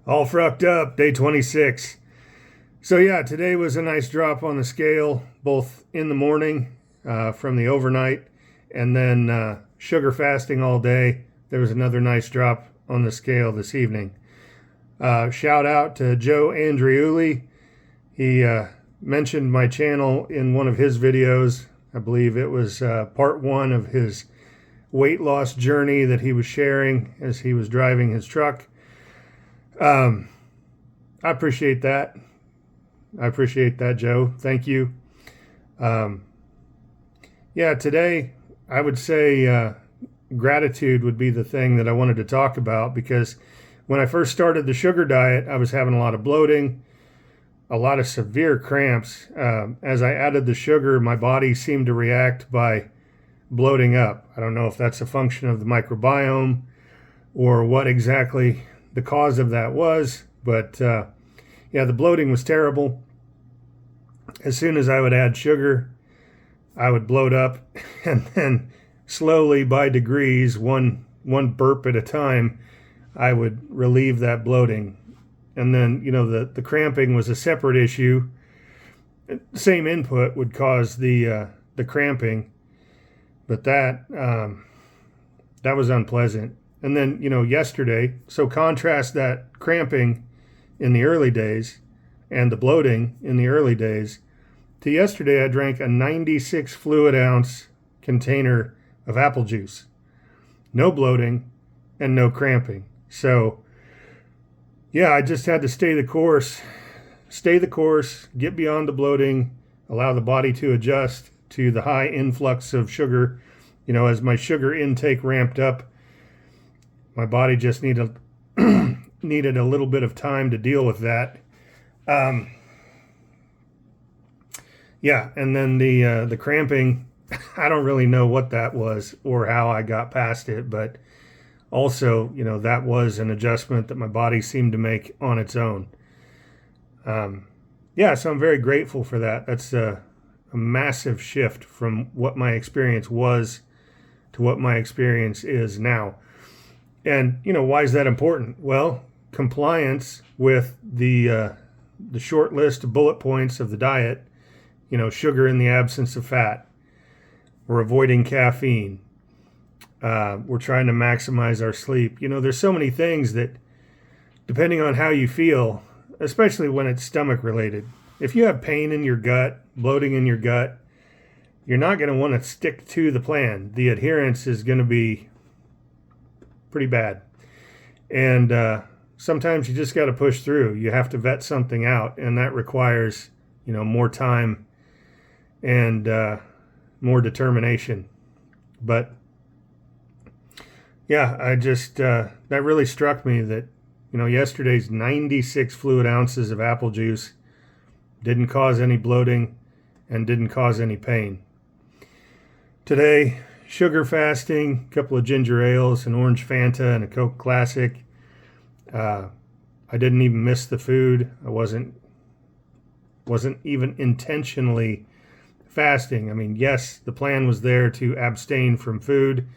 All frucked up, day 26. So, yeah, today was a nice drop on the scale, both in the morning from the overnight and then sugar fasting all day. There was another nice drop on the scale this evening. Shout out to Joe Andriuli. He mentioned my channel in one of his videos. I believe it was part one of his weight loss journey that he was sharing as he was driving his truck. I appreciate that. I appreciate that, Joe. Thank you. Yeah, today I would say gratitude would be the thing that I wanted to talk about, because when I first started the sugar diet, I was having a lot of bloating, a lot of severe cramps. As I added the sugar, my body seemed to react by bloating up. I don't know if that's a function of the microbiome or what exactly the cause of that was, but yeah, the bloating was terrible. As soon as I would add sugar, I would bloat up, and then slowly, by degrees, one burp at a time, I would relieve that bloating. And then, the cramping was a separate issue. Same input would cause the cramping, but that was unpleasant. And then, yesterday, so contrast that cramping in the early days and the bloating in the early days to yesterday. I drank a 96 fluid ounce container of apple juice. No bloating and no cramping. So, yeah, I just had to stay the course, get beyond the bloating, allow the body to adjust to the high influx of sugar. As my sugar intake ramped up, my body just needed a little bit of time to deal with that. Yeah, and then the cramping, I don't really know what that was or how I got past it, but also, that was an adjustment that my body seemed to make on its own. Yeah, so I'm very grateful for that. That's a massive shift from what my experience was to what my experience is now. And, why is that important? Well, compliance with the short list of bullet points of the diet, sugar in the absence of fat. We're avoiding caffeine. We're trying to maximize our sleep. There's so many things that, depending on how you feel, especially when it's stomach related, if you have pain in your gut, bloating in your gut, you're not going to want to stick to the plan. The adherence is going to be pretty bad. And sometimes you just got to push through. You have to vet something out, and that requires, more time and more determination. But yeah, I just, that really struck me that, yesterday's 96 fluid ounces of apple juice didn't cause any bloating and didn't cause any pain. Today, sugar fasting, a couple of ginger ales, an orange Fanta, and a Coke Classic. I didn't even miss the food. I wasn't even intentionally fasting. I mean, yes, the plan was there to abstain from food,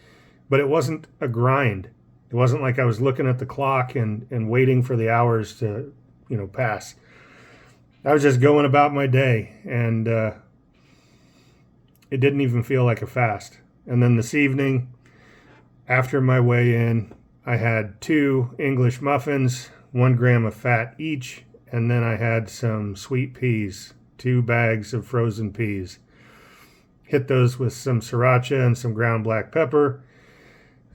but it wasn't a grind. It wasn't like I was looking at the clock and waiting for the hours to, pass. I was just going about my day, and it didn't even feel like a fast. And then this evening, after my weigh-in, I had 2 English muffins, 1 gram of fat each, and then I had some sweet peas, 2 bags of frozen peas. Hit those with some sriracha and some ground black pepper.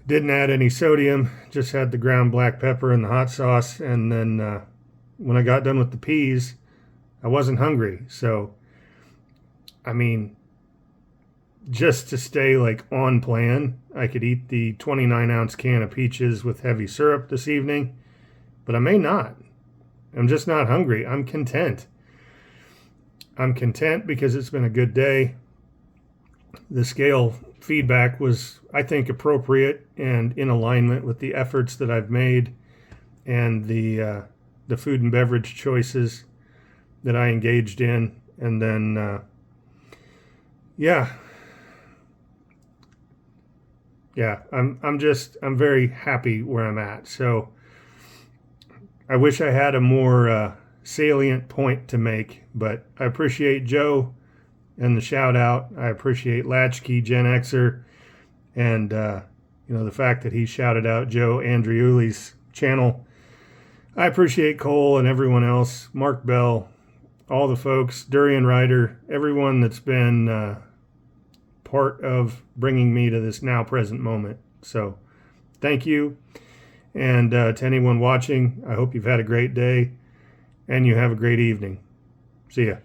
Didn't add any sodium, just had the ground black pepper and the hot sauce. And then when I got done with the peas, I wasn't hungry. So, I mean, just to stay on plan, I could eat the 29 ounce can of peaches with heavy syrup this evening, but I may not. I'm just not hungry. I'm content. I'm content because it's been a good day. The scale feedback was, I think, appropriate and in alignment with the efforts that I've made and the food and beverage choices that I engaged in. And then, yeah, I'm very happy where I'm at. So I wish I had a more salient point to make, but I appreciate Joe and the shout out. I appreciate Latchkey Gen Xer and the fact that he shouted out Joe Andriuli's channel. I appreciate Cole and everyone else, Mark Bell, all the folks, Durian Ryder, everyone that's been part of bringing me to this now present moment. So thank you. And to anyone watching, I hope you've had a great day and you have a great evening. See ya.